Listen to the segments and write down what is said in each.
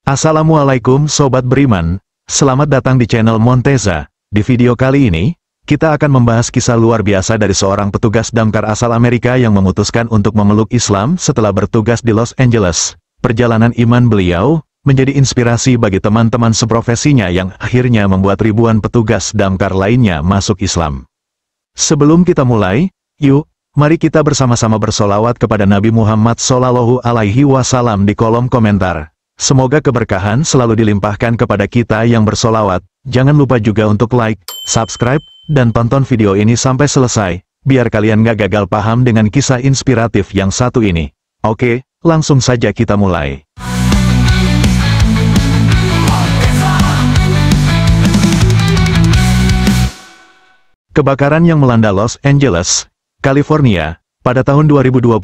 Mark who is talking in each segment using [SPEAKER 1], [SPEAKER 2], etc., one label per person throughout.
[SPEAKER 1] Assalamualaikum Sobat Beriman, selamat datang di channel Monteza. Di video kali ini, kita akan membahas kisah luar biasa dari seorang petugas damkar asal Amerika yang memutuskan untuk memeluk Islam setelah bertugas di Los Angeles. Perjalanan iman beliau menjadi inspirasi bagi teman-teman seprofesinya yang akhirnya membuat ribuan petugas damkar lainnya masuk Islam. Sebelum kita mulai, yuk, mari kita bersama-sama bersolawat kepada Nabi Muhammad SAW di kolom komentar. Semoga keberkahan selalu dilimpahkan kepada kita yang bersolawat. Jangan lupa juga untuk like, subscribe, dan tonton video ini sampai selesai, biar kalian gak gagal paham dengan kisah inspiratif yang satu ini. Oke, langsung saja kita mulai. Kebakaran yang melanda Los Angeles, California, pada tahun 2025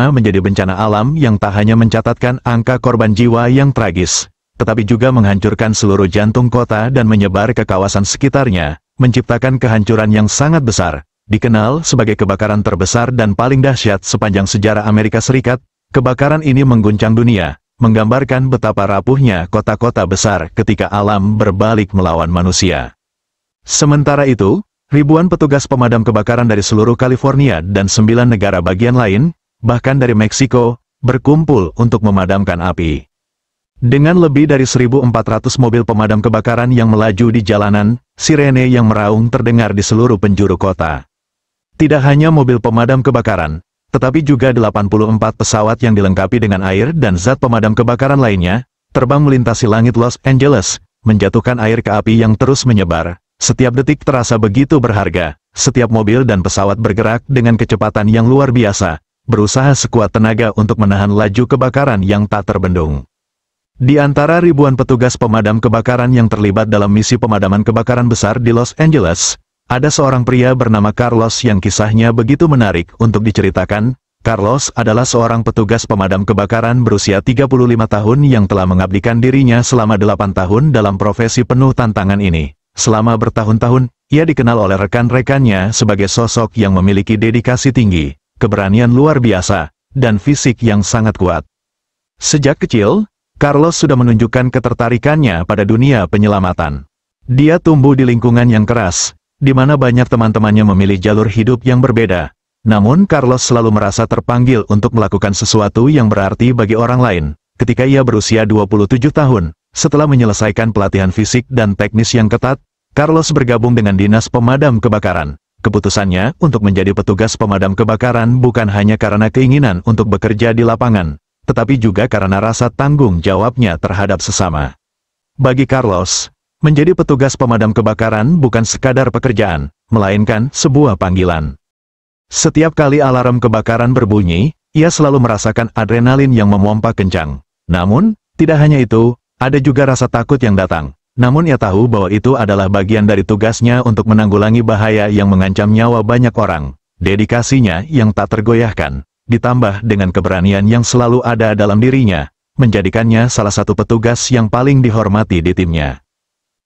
[SPEAKER 1] menjadi bencana alam yang tak hanya mencatatkan angka korban jiwa yang tragis, tetapi juga menghancurkan seluruh jantung kota dan menyebar ke kawasan sekitarnya, menciptakan kehancuran yang sangat besar. Dikenal sebagai kebakaran terbesar dan paling dahsyat sepanjang sejarah Amerika Serikat, kebakaran ini mengguncang dunia, menggambarkan betapa rapuhnya kota-kota besar ketika alam berbalik melawan manusia. Sementara itu, ribuan petugas pemadam kebakaran dari seluruh California dan 9 negara bagian lain, bahkan dari Meksiko, berkumpul untuk memadamkan api. Dengan lebih dari 1.400 mobil pemadam kebakaran yang melaju di jalanan, sirene yang meraung terdengar di seluruh penjuru kota. Tidak hanya mobil pemadam kebakaran, tetapi juga 84 pesawat yang dilengkapi dengan air dan zat pemadam kebakaran lainnya, terbang melintasi langit Los Angeles, menjatuhkan air ke api yang terus menyebar. Setiap detik terasa begitu berharga, setiap mobil dan pesawat bergerak dengan kecepatan yang luar biasa, berusaha sekuat tenaga untuk menahan laju kebakaran yang tak terbendung. Di antara ribuan petugas pemadam kebakaran yang terlibat dalam misi pemadaman kebakaran besar di Los Angeles, ada seorang pria bernama Carlos yang kisahnya begitu menarik untuk diceritakan. Carlos adalah seorang petugas pemadam kebakaran berusia 35 tahun yang telah mengabdikan dirinya selama 8 tahun dalam profesi penuh tantangan ini. Selama bertahun-tahun, ia dikenal oleh rekan-rekannya sebagai sosok yang memiliki dedikasi tinggi, keberanian luar biasa, dan fisik yang sangat kuat. Sejak kecil, Carlos sudah menunjukkan ketertarikannya pada dunia penyelamatan. Dia tumbuh di lingkungan yang keras, di mana banyak teman-temannya memilih jalur hidup yang berbeda. Namun Carlos selalu merasa terpanggil untuk melakukan sesuatu yang berarti bagi orang lain. Ketika ia berusia 27 tahun, setelah menyelesaikan pelatihan fisik dan teknis yang ketat, Carlos bergabung dengan Dinas Pemadam Kebakaran. Keputusannya untuk menjadi petugas pemadam kebakaran bukan hanya karena keinginan untuk bekerja di lapangan, tetapi juga karena rasa tanggung jawabnya terhadap sesama. Bagi Carlos, menjadi petugas pemadam kebakaran bukan sekadar pekerjaan, melainkan sebuah panggilan. Setiap kali alarm kebakaran berbunyi, ia selalu merasakan adrenalin yang memompa kencang. Namun, tidak hanya itu, ada juga rasa takut yang datang. Namun ia tahu bahwa itu adalah bagian dari tugasnya untuk menanggulangi bahaya yang mengancam nyawa banyak orang. Dedikasinya yang tak tergoyahkan, ditambah dengan keberanian yang selalu ada dalam dirinya, menjadikannya salah satu petugas yang paling dihormati di timnya.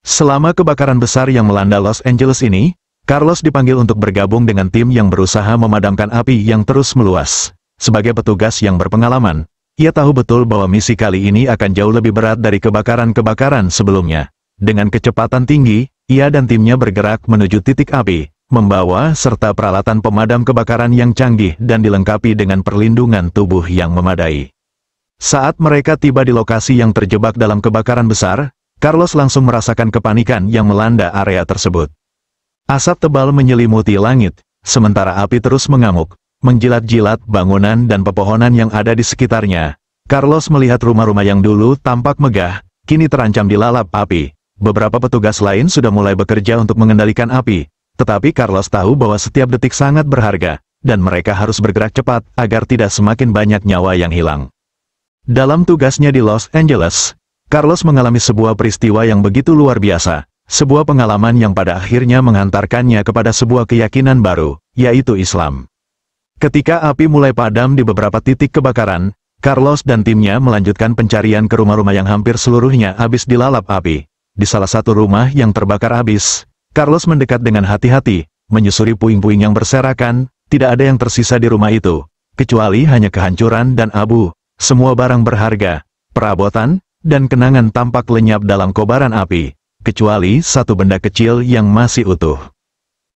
[SPEAKER 1] Selama kebakaran besar yang melanda Los Angeles ini, Carlos dipanggil untuk bergabung dengan tim yang berusaha memadamkan api yang terus meluas. Sebagai petugas yang berpengalaman, ia tahu betul bahwa misi kali ini akan jauh lebih berat dari kebakaran-kebakaran sebelumnya. Dengan kecepatan tinggi, ia dan timnya bergerak menuju titik api, membawa serta peralatan pemadam kebakaran yang canggih dan dilengkapi dengan perlindungan tubuh yang memadai. Saat mereka tiba di lokasi yang terjebak dalam kebakaran besar, Carlos langsung merasakan kepanikan yang melanda area tersebut. Asap tebal menyelimuti langit, sementara api terus mengamuk, menjilat-jilat bangunan dan pepohonan yang ada di sekitarnya. Carlos melihat rumah-rumah yang dulu tampak megah, kini terancam dilalap api. Beberapa petugas lain sudah mulai bekerja untuk mengendalikan api, tetapi Carlos tahu bahwa setiap detik sangat berharga, dan mereka harus bergerak cepat agar tidak semakin banyak nyawa yang hilang. Dalam tugasnya di Los Angeles, Carlos mengalami sebuah peristiwa yang begitu luar biasa, sebuah pengalaman yang pada akhirnya menghantarkannya kepada sebuah keyakinan baru, yaitu Islam. Ketika api mulai padam di beberapa titik kebakaran, Carlos dan timnya melanjutkan pencarian ke rumah-rumah yang hampir seluruhnya habis dilalap api. Di salah satu rumah yang terbakar habis, Carlos mendekat dengan hati-hati, menyusuri puing-puing yang berserakan. Tidak ada yang tersisa di rumah itu, kecuali hanya kehancuran dan abu. Semua barang berharga, perabotan, dan kenangan tampak lenyap dalam kobaran api, kecuali satu benda kecil yang masih utuh.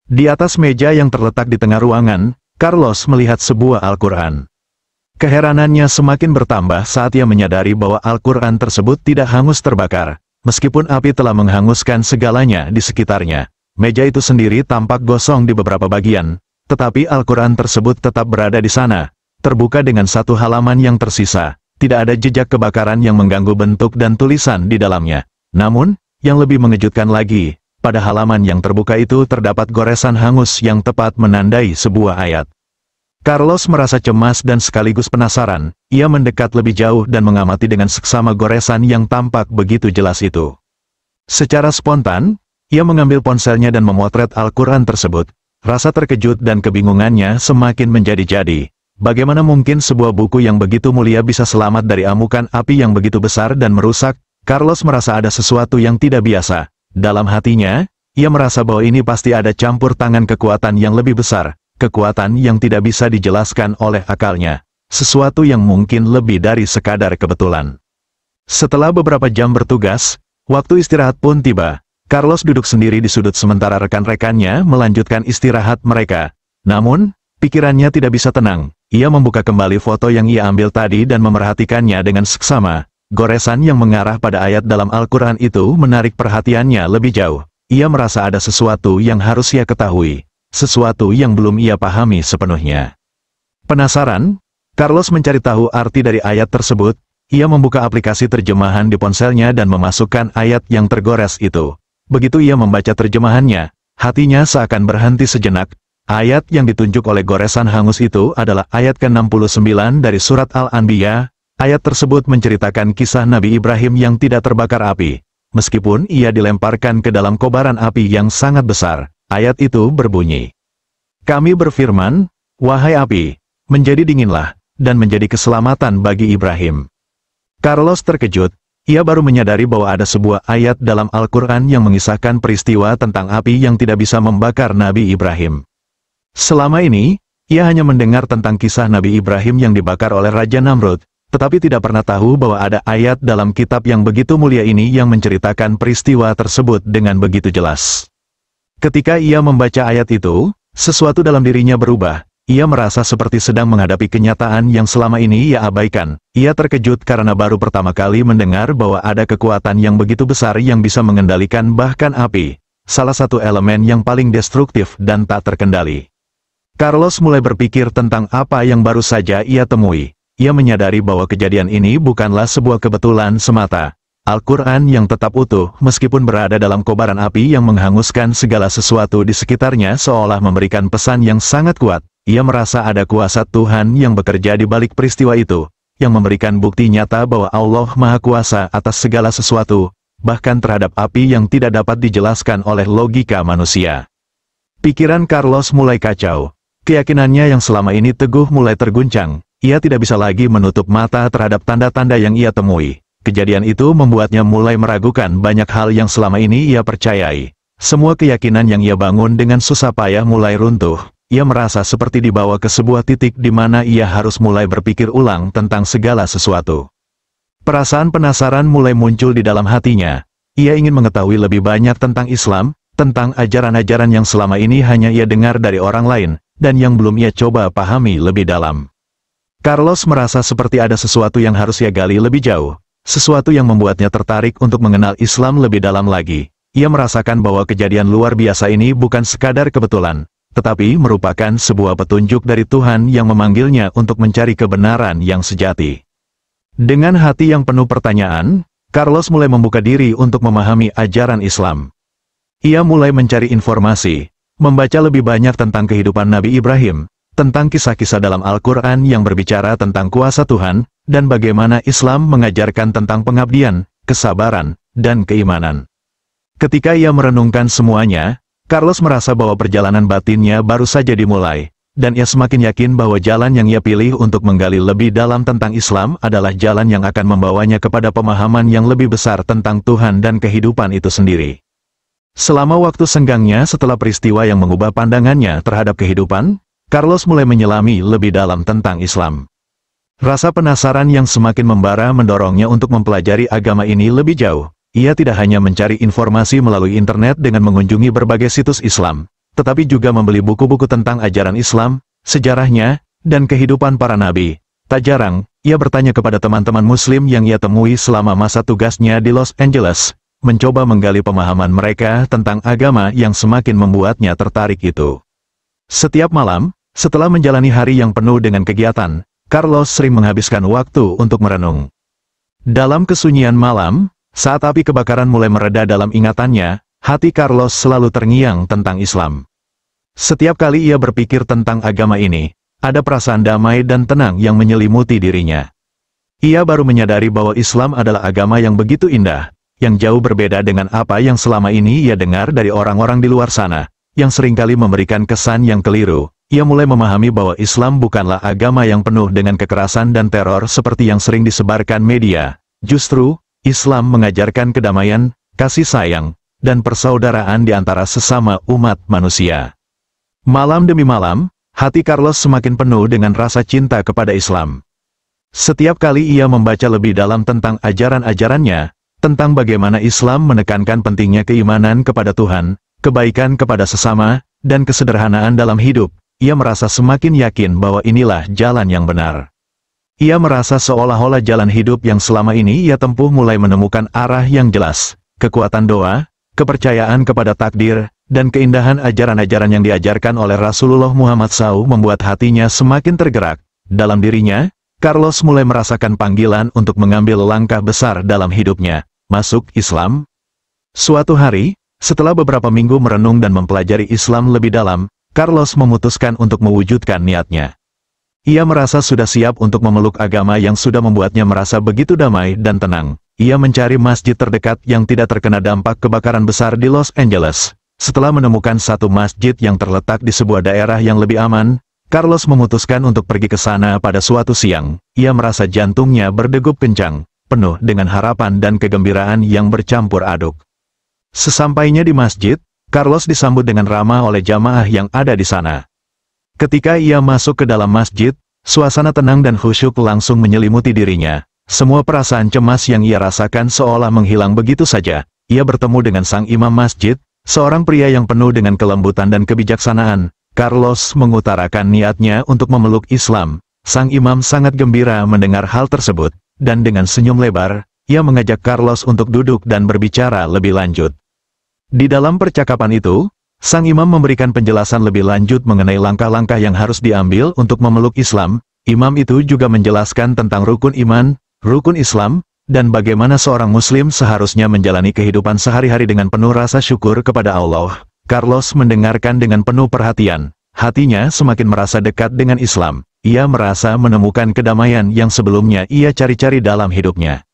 [SPEAKER 1] Di atas meja yang terletak di tengah ruangan, Carlos melihat sebuah Al-Quran. Keheranannya semakin bertambah saat ia menyadari bahwa Al-Quran tersebut tidak hangus terbakar, meskipun api telah menghanguskan segalanya di sekitarnya. Meja itu sendiri tampak gosong di beberapa bagian, tetapi Al-Quran tersebut tetap berada di sana, terbuka dengan satu halaman yang tersisa. Tidak ada jejak kebakaran yang mengganggu bentuk dan tulisan di dalamnya. Namun, yang lebih mengejutkan lagi, pada halaman yang terbuka itu terdapat goresan hangus yang tepat menandai sebuah ayat. Carlos merasa cemas dan sekaligus penasaran. Ia mendekat lebih jauh dan mengamati dengan seksama goresan yang tampak begitu jelas itu. Secara spontan, ia mengambil ponselnya dan memotret Al-Quran tersebut. Rasa terkejut dan kebingungannya semakin menjadi-jadi. Bagaimana mungkin sebuah buku yang begitu mulia bisa selamat dari amukan api yang begitu besar dan merusak? Carlos merasa ada sesuatu yang tidak biasa. Dalam hatinya, ia merasa bahwa ini pasti ada campur tangan kekuatan yang lebih besar. Kekuatan yang tidak bisa dijelaskan oleh akalnya. Sesuatu yang mungkin lebih dari sekadar kebetulan. Setelah beberapa jam bertugas, waktu istirahat pun tiba. Carlos duduk sendiri di sudut sementara rekan-rekannya melanjutkan istirahat mereka. Namun, pikirannya tidak bisa tenang. Ia membuka kembali foto yang ia ambil tadi dan memerhatikannya dengan seksama. Goresan yang mengarah pada ayat dalam Al-Quran itu menarik perhatiannya lebih jauh. Ia merasa ada sesuatu yang harus ia ketahui. Sesuatu yang belum ia pahami sepenuhnya. Penasaran, Carlos mencari tahu arti dari ayat tersebut. Ia membuka aplikasi terjemahan di ponselnya dan memasukkan ayat yang tergores itu. Begitu ia membaca terjemahannya, hatinya seakan berhenti sejenak. Ayat yang ditunjuk oleh goresan hangus itu adalah ayat ke-69 dari surat Al-Anbiya. Ayat tersebut menceritakan kisah Nabi Ibrahim yang tidak terbakar api. Meskipun ia dilemparkan ke dalam kobaran api yang sangat besar. Ayat itu berbunyi, "Kami berfirman, wahai api, menjadi dinginlah, dan menjadi keselamatan bagi Ibrahim." Carlos terkejut. Ia baru menyadari bahwa ada sebuah ayat dalam Al-Quran yang mengisahkan peristiwa tentang api yang tidak bisa membakar Nabi Ibrahim. Selama ini, ia hanya mendengar tentang kisah Nabi Ibrahim yang dibakar oleh Raja Namrud, tetapi tidak pernah tahu bahwa ada ayat dalam kitab yang begitu mulia ini yang menceritakan peristiwa tersebut dengan begitu jelas. Ketika ia membaca ayat itu, sesuatu dalam dirinya berubah. Ia merasa seperti sedang menghadapi kenyataan yang selama ini ia abaikan. Ia terkejut karena baru pertama kali mendengar bahwa ada kekuatan yang begitu besar yang bisa mengendalikan bahkan api. Salah satu elemen yang paling destruktif dan tak terkendali. Carlos mulai berpikir tentang apa yang baru saja ia temui. Ia menyadari bahwa kejadian ini bukanlah sebuah kebetulan semata. Al-Quran yang tetap utuh, meskipun berada dalam kobaran api yang menghanguskan segala sesuatu di sekitarnya seolah memberikan pesan yang sangat kuat. Ia merasa ada kuasa Tuhan yang bekerja di balik peristiwa itu, yang memberikan bukti nyata bahwa Allah Maha Kuasa atas segala sesuatu, bahkan terhadap api yang tidak dapat dijelaskan oleh logika manusia. Pikiran Carlos mulai kacau. Keyakinannya yang selama ini teguh mulai terguncang. Ia tidak bisa lagi menutup mata terhadap tanda-tanda yang ia temui. Kejadian itu membuatnya mulai meragukan banyak hal yang selama ini ia percayai. Semua keyakinan yang ia bangun dengan susah payah mulai runtuh. Ia merasa seperti dibawa ke sebuah titik di mana ia harus mulai berpikir ulang tentang segala sesuatu. Perasaan penasaran mulai muncul di dalam hatinya. Ia ingin mengetahui lebih banyak tentang Islam, tentang ajaran-ajaran yang selama ini hanya ia dengar dari orang lain, dan yang belum ia coba pahami lebih dalam. Carlos merasa seperti ada sesuatu yang harus ia gali lebih jauh. Sesuatu yang membuatnya tertarik untuk mengenal Islam lebih dalam lagi. Ia merasakan bahwa kejadian luar biasa ini bukan sekadar kebetulan, tetapi merupakan sebuah petunjuk dari Tuhan yang memanggilnya untuk mencari kebenaran yang sejati. Dengan hati yang penuh pertanyaan, Carlos mulai membuka diri untuk memahami ajaran Islam. Ia mulai mencari informasi, membaca lebih banyak tentang kehidupan Nabi Ibrahim, tentang kisah-kisah dalam Al-Quran yang berbicara tentang kuasa Tuhan, dan bagaimana Islam mengajarkan tentang pengabdian, kesabaran, dan keimanan. Ketika ia merenungkan semuanya, Carlos merasa bahwa perjalanan batinnya baru saja dimulai, dan ia semakin yakin bahwa jalan yang ia pilih untuk menggali lebih dalam tentang Islam adalah jalan yang akan membawanya kepada pemahaman yang lebih besar tentang Tuhan dan kehidupan itu sendiri. Selama waktu senggangnya setelah peristiwa yang mengubah pandangannya terhadap kehidupan, Carlos mulai menyelami lebih dalam tentang Islam. Rasa penasaran yang semakin membara mendorongnya untuk mempelajari agama ini lebih jauh. Ia tidak hanya mencari informasi melalui internet dengan mengunjungi berbagai situs Islam, tetapi juga membeli buku-buku tentang ajaran Islam, sejarahnya, dan kehidupan para nabi. Tak jarang, ia bertanya kepada teman-teman Muslim yang ia temui selama masa tugasnya di Los Angeles, mencoba menggali pemahaman mereka tentang agama yang semakin membuatnya tertarik itu. Setiap malam, setelah menjalani hari yang penuh dengan kegiatan, Carlos sering menghabiskan waktu untuk merenung. Dalam kesunyian malam, saat api kebakaran mulai mereda dalam ingatannya, hati Carlos selalu terngiang tentang Islam. Setiap kali ia berpikir tentang agama ini, ada perasaan damai dan tenang yang menyelimuti dirinya. Ia baru menyadari bahwa Islam adalah agama yang begitu indah, yang jauh berbeda dengan apa yang selama ini ia dengar dari orang-orang di luar sana, yang seringkali memberikan kesan yang keliru. Ia mulai memahami bahwa Islam bukanlah agama yang penuh dengan kekerasan dan teror seperti yang sering disebarkan media. Justru, Islam mengajarkan kedamaian, kasih sayang, dan persaudaraan di antara sesama umat manusia. Malam demi malam, hati Carlos semakin penuh dengan rasa cinta kepada Islam. Setiap kali ia membaca lebih dalam tentang ajaran-ajarannya, tentang bagaimana Islam menekankan pentingnya keimanan kepada Tuhan, kebaikan kepada sesama, dan kesederhanaan dalam hidup, ia merasa semakin yakin bahwa inilah jalan yang benar. Ia merasa seolah-olah jalan hidup yang selama ini ia tempuh mulai menemukan arah yang jelas. Kekuatan doa, kepercayaan kepada takdir, dan keindahan ajaran-ajaran yang diajarkan oleh Rasulullah Muhammad SAW membuat hatinya semakin tergerak. Dalam dirinya, Carlos mulai merasakan panggilan untuk mengambil langkah besar dalam hidupnya, masuk Islam. Suatu hari, setelah beberapa minggu merenung dan mempelajari Islam lebih dalam, Carlos memutuskan untuk mewujudkan niatnya. Ia merasa sudah siap untuk memeluk agama yang sudah membuatnya merasa begitu damai dan tenang. Ia mencari masjid terdekat yang tidak terkena dampak kebakaran besar di Los Angeles. Setelah menemukan satu masjid yang terletak di sebuah daerah yang lebih aman, Carlos memutuskan untuk pergi ke sana pada suatu siang. Ia merasa jantungnya berdegup kencang, penuh dengan harapan dan kegembiraan yang bercampur aduk. Sesampainya di masjid, Carlos disambut dengan ramah oleh jamaah yang ada di sana. Ketika ia masuk ke dalam masjid, suasana tenang dan khusyuk langsung menyelimuti dirinya. Semua perasaan cemas yang ia rasakan seolah menghilang begitu saja. Ia bertemu dengan sang imam masjid, seorang pria yang penuh dengan kelembutan dan kebijaksanaan. Carlos mengutarakan niatnya untuk memeluk Islam. Sang imam sangat gembira mendengar hal tersebut, dan dengan senyum lebar, ia mengajak Carlos untuk duduk dan berbicara lebih lanjut. Di dalam percakapan itu, sang imam memberikan penjelasan lebih lanjut mengenai langkah-langkah yang harus diambil untuk memeluk Islam. Imam itu juga menjelaskan tentang rukun iman, rukun Islam, dan bagaimana seorang muslim seharusnya menjalani kehidupan sehari-hari dengan penuh rasa syukur kepada Allah. Carlos mendengarkan dengan penuh perhatian. Hatinya semakin merasa dekat dengan Islam. Ia merasa menemukan kedamaian yang sebelumnya ia cari-cari dalam hidupnya.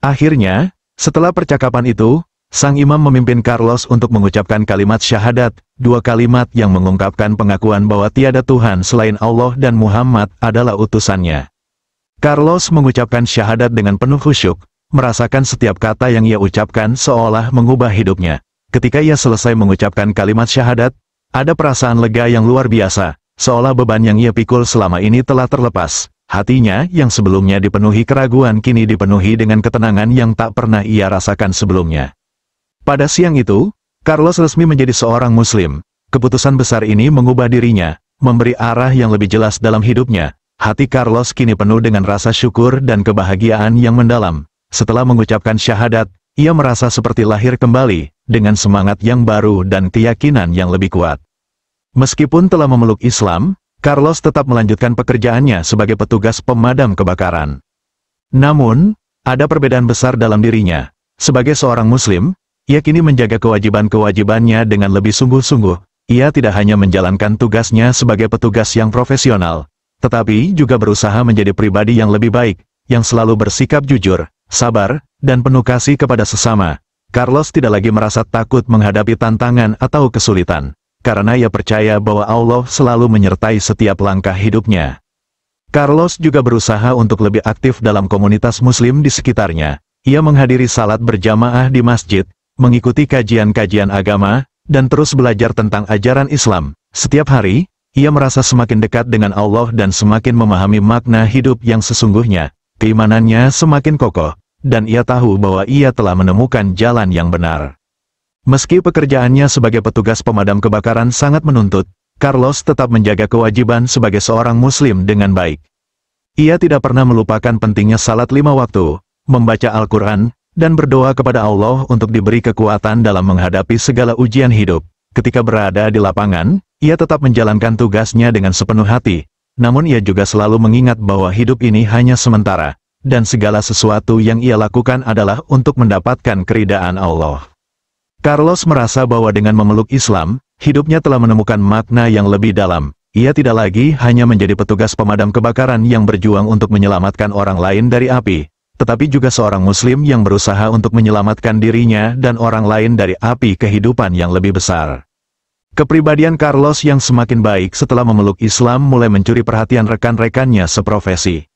[SPEAKER 1] Akhirnya, setelah percakapan itu, sang imam memimpin Carlos untuk mengucapkan kalimat syahadat, dua kalimat yang mengungkapkan pengakuan bahwa tiada Tuhan selain Allah dan Muhammad adalah utusannya. Carlos mengucapkan syahadat dengan penuh khusyuk, merasakan setiap kata yang ia ucapkan seolah mengubah hidupnya. Ketika ia selesai mengucapkan kalimat syahadat, ada perasaan lega yang luar biasa, seolah beban yang ia pikul selama ini telah terlepas. Hatinya yang sebelumnya dipenuhi keraguan kini dipenuhi dengan ketenangan yang tak pernah ia rasakan sebelumnya. Pada siang itu, Carlos resmi menjadi seorang muslim. Keputusan besar ini mengubah dirinya, memberi arah yang lebih jelas dalam hidupnya. Hati Carlos kini penuh dengan rasa syukur dan kebahagiaan yang mendalam. Setelah mengucapkan syahadat, ia merasa seperti lahir kembali, dengan semangat yang baru dan keyakinan yang lebih kuat. Meskipun telah memeluk Islam, Carlos tetap melanjutkan pekerjaannya sebagai petugas pemadam kebakaran. Namun, ada perbedaan besar dalam dirinya. Sebagai seorang muslim, ia kini menjaga kewajiban-kewajibannya dengan lebih sungguh-sungguh. Ia tidak hanya menjalankan tugasnya sebagai petugas yang profesional, tetapi juga berusaha menjadi pribadi yang lebih baik, yang selalu bersikap jujur, sabar, dan penuh kasih kepada sesama. Carlos tidak lagi merasa takut menghadapi tantangan atau kesulitan, karena ia percaya bahwa Allah selalu menyertai setiap langkah hidupnya. Carlos juga berusaha untuk lebih aktif dalam komunitas muslim di sekitarnya. Ia menghadiri salat berjamaah di masjid, mengikuti kajian-kajian agama, dan terus belajar tentang ajaran Islam. Setiap hari, ia merasa semakin dekat dengan Allah dan semakin memahami makna hidup yang sesungguhnya. Keimanannya semakin kokoh, dan ia tahu bahwa ia telah menemukan jalan yang benar. Meski pekerjaannya sebagai petugas pemadam kebakaran sangat menuntut, Carlos tetap menjaga kewajiban sebagai seorang Muslim dengan baik. Ia tidak pernah melupakan pentingnya salat 5 waktu, membaca Al-Quran, dan berdoa kepada Allah untuk diberi kekuatan dalam menghadapi segala ujian hidup. Ketika berada di lapangan, ia tetap menjalankan tugasnya dengan sepenuh hati, namun ia juga selalu mengingat bahwa hidup ini hanya sementara, dan segala sesuatu yang ia lakukan adalah untuk mendapatkan keridaan Allah. Carlos merasa bahwa dengan memeluk Islam, hidupnya telah menemukan makna yang lebih dalam. Ia tidak lagi hanya menjadi petugas pemadam kebakaran yang berjuang untuk menyelamatkan orang lain dari api, tetapi juga seorang Muslim yang berusaha untuk menyelamatkan dirinya dan orang lain dari api kehidupan yang lebih besar. Kepribadian Carlos yang semakin baik setelah memeluk Islam mulai mencuri perhatian rekan-rekannya seprofesi.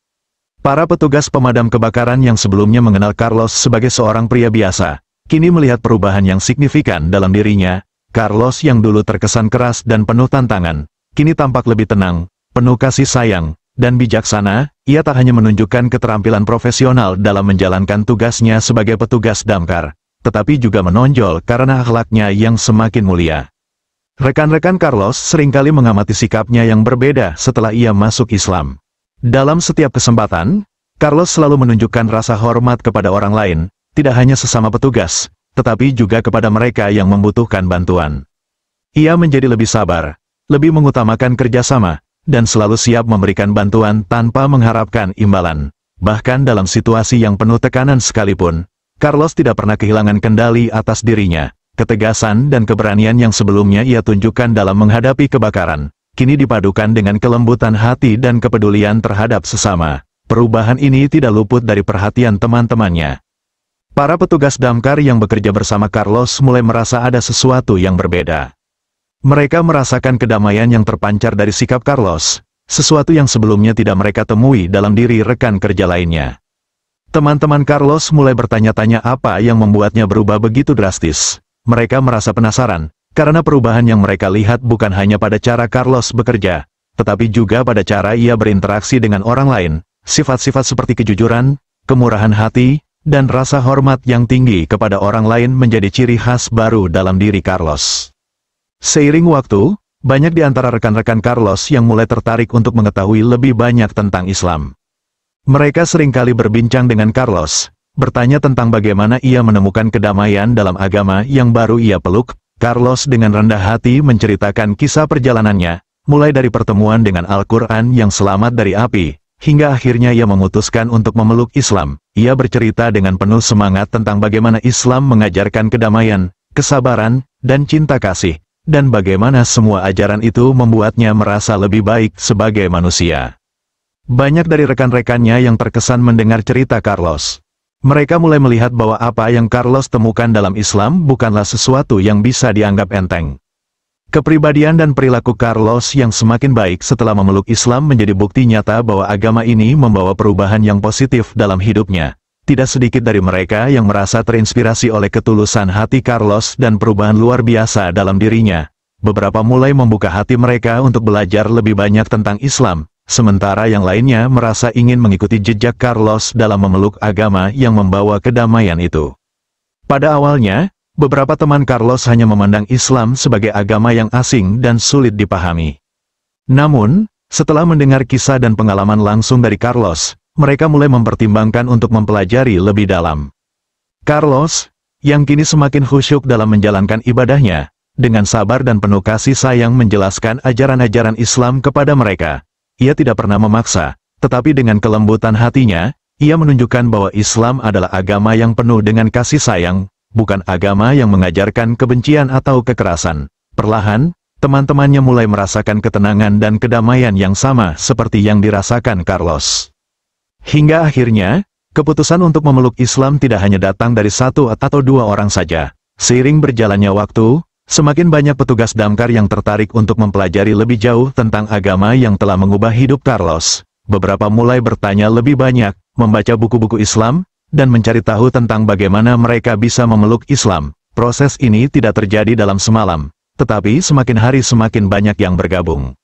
[SPEAKER 1] Para petugas pemadam kebakaran yang sebelumnya mengenal Carlos sebagai seorang pria biasa, kini melihat perubahan yang signifikan dalam dirinya. Carlos yang dulu terkesan keras dan penuh tantangan, kini tampak lebih tenang, penuh kasih sayang, dan bijaksana. Ia tak hanya menunjukkan keterampilan profesional dalam menjalankan tugasnya sebagai petugas damkar, tetapi juga menonjol karena akhlaknya yang semakin mulia. Rekan-rekan Carlos seringkali mengamati sikapnya yang berbeda setelah ia masuk Islam. Dalam setiap kesempatan, Carlos selalu menunjukkan rasa hormat kepada orang lain, tidak hanya sesama petugas, tetapi juga kepada mereka yang membutuhkan bantuan. Ia menjadi lebih sabar, lebih mengutamakan kerjasama, dan selalu siap memberikan bantuan tanpa mengharapkan imbalan. Bahkan dalam situasi yang penuh tekanan sekalipun, Carlos tidak pernah kehilangan kendali atas dirinya. Ketegasan dan keberanian yang sebelumnya ia tunjukkan dalam menghadapi kebakaran, kini dipadukan dengan kelembutan hati dan kepedulian terhadap sesama. Perubahan ini tidak luput dari perhatian teman-temannya. Para petugas damkar yang bekerja bersama Carlos mulai merasa ada sesuatu yang berbeda. Mereka merasakan kedamaian yang terpancar dari sikap Carlos, sesuatu yang sebelumnya tidak mereka temui dalam diri rekan kerja lainnya. Teman-teman Carlos mulai bertanya-tanya apa yang membuatnya berubah begitu drastis. Mereka merasa penasaran, karena perubahan yang mereka lihat bukan hanya pada cara Carlos bekerja, tetapi juga pada cara ia berinteraksi dengan orang lain. Sifat-sifat seperti kejujuran, kemurahan hati, dan rasa hormat yang tinggi kepada orang lain menjadi ciri khas baru dalam diri Carlos. Seiring waktu, banyak di antara rekan-rekan Carlos yang mulai tertarik untuk mengetahui lebih banyak tentang Islam. Mereka seringkali berbincang dengan Carlos, bertanya tentang bagaimana ia menemukan kedamaian dalam agama yang baru ia peluk. Carlos dengan rendah hati menceritakan kisah perjalanannya, mulai dari pertemuan dengan Al-Quran yang selamat dari api, hingga akhirnya ia memutuskan untuk memeluk Islam. Ia bercerita dengan penuh semangat tentang bagaimana Islam mengajarkan kedamaian, kesabaran, dan cinta kasih, dan bagaimana semua ajaran itu membuatnya merasa lebih baik sebagai manusia. Banyak dari rekan-rekannya yang terkesan mendengar cerita Carlos. Mereka mulai melihat bahwa apa yang Carlos temukan dalam Islam bukanlah sesuatu yang bisa dianggap enteng. Kepribadian dan perilaku Carlos yang semakin baik setelah memeluk Islam menjadi bukti nyata bahwa agama ini membawa perubahan yang positif dalam hidupnya. Tidak sedikit dari mereka yang merasa terinspirasi oleh ketulusan hati Carlos dan perubahan luar biasa dalam dirinya. Beberapa mulai membuka hati mereka untuk belajar lebih banyak tentang Islam, sementara yang lainnya merasa ingin mengikuti jejak Carlos dalam memeluk agama yang membawa kedamaian itu. Pada awalnya, beberapa teman Carlos hanya memandang Islam sebagai agama yang asing dan sulit dipahami. Namun, setelah mendengar kisah dan pengalaman langsung dari Carlos, mereka mulai mempertimbangkan untuk mempelajari lebih dalam. Carlos, yang kini semakin khusyuk dalam menjalankan ibadahnya, dengan sabar dan penuh kasih sayang menjelaskan ajaran-ajaran Islam kepada mereka. Ia tidak pernah memaksa, tetapi dengan kelembutan hatinya, ia menunjukkan bahwa Islam adalah agama yang penuh dengan kasih sayang, bukan agama yang mengajarkan kebencian atau kekerasan. Perlahan, teman-temannya mulai merasakan ketenangan dan kedamaian yang sama seperti yang dirasakan Carlos. Hingga akhirnya, keputusan untuk memeluk Islam tidak hanya datang dari satu atau dua orang saja. Seiring berjalannya waktu, semakin banyak petugas damkar yang tertarik untuk mempelajari lebih jauh tentang agama yang telah mengubah hidup Carlos. Beberapa mulai bertanya lebih banyak, membaca buku-buku Islam, dan mencari tahu tentang bagaimana mereka bisa memeluk Islam. Proses ini tidak terjadi dalam semalam, tetapi semakin hari semakin banyak yang bergabung.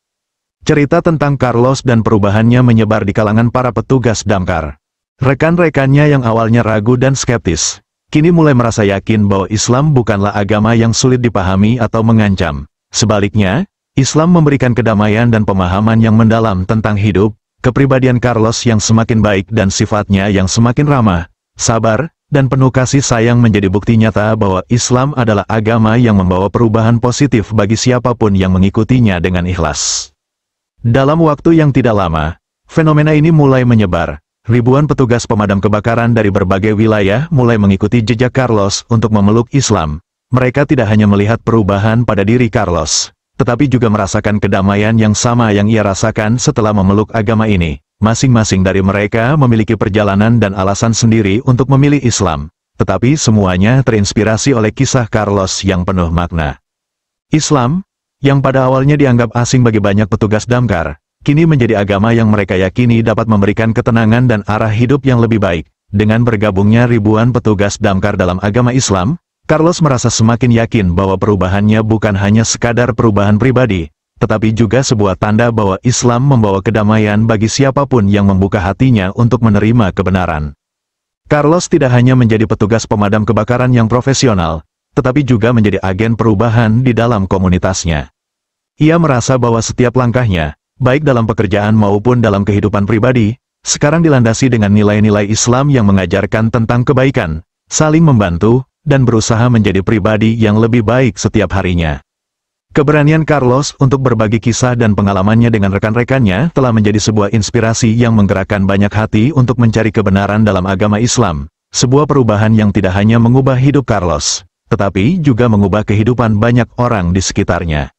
[SPEAKER 1] Cerita tentang Carlos dan perubahannya menyebar di kalangan para petugas damkar. Rekan-rekannya yang awalnya ragu dan skeptis, kini mulai merasa yakin bahwa Islam bukanlah agama yang sulit dipahami atau mengancam. Sebaliknya, Islam memberikan kedamaian dan pemahaman yang mendalam tentang hidup. Kepribadian Carlos yang semakin baik dan sifatnya yang semakin ramah, sabar, dan penuh kasih sayang menjadi bukti nyata bahwa Islam adalah agama yang membawa perubahan positif bagi siapapun yang mengikutinya dengan ikhlas. Dalam waktu yang tidak lama, fenomena ini mulai menyebar. Ribuan petugas pemadam kebakaran dari berbagai wilayah mulai mengikuti jejak Carlos untuk memeluk Islam. Mereka tidak hanya melihat perubahan pada diri Carlos, tetapi juga merasakan kedamaian yang sama yang ia rasakan setelah memeluk agama ini. Masing-masing dari mereka memiliki perjalanan dan alasan sendiri untuk memilih Islam, tetapi semuanya terinspirasi oleh kisah Carlos yang penuh makna. Islam, yang pada awalnya dianggap asing bagi banyak petugas damkar, kini menjadi agama yang mereka yakini dapat memberikan ketenangan dan arah hidup yang lebih baik. Dengan bergabungnya ribuan petugas damkar dalam agama Islam, Carlos merasa semakin yakin bahwa perubahannya bukan hanya sekadar perubahan pribadi, tetapi juga sebuah tanda bahwa Islam membawa kedamaian bagi siapapun yang membuka hatinya untuk menerima kebenaran. Carlos tidak hanya menjadi petugas pemadam kebakaran yang profesional, tetapi juga menjadi agen perubahan di dalam komunitasnya. Ia merasa bahwa setiap langkahnya, baik dalam pekerjaan maupun dalam kehidupan pribadi, sekarang dilandasi dengan nilai-nilai Islam yang mengajarkan tentang kebaikan, saling membantu, dan berusaha menjadi pribadi yang lebih baik setiap harinya. Keberanian Carlos untuk berbagi kisah dan pengalamannya dengan rekan-rekannya telah menjadi sebuah inspirasi yang menggerakkan banyak hati untuk mencari kebenaran dalam agama Islam, sebuah perubahan yang tidak hanya mengubah hidup Carlos, tetapi juga mengubah kehidupan banyak orang di sekitarnya.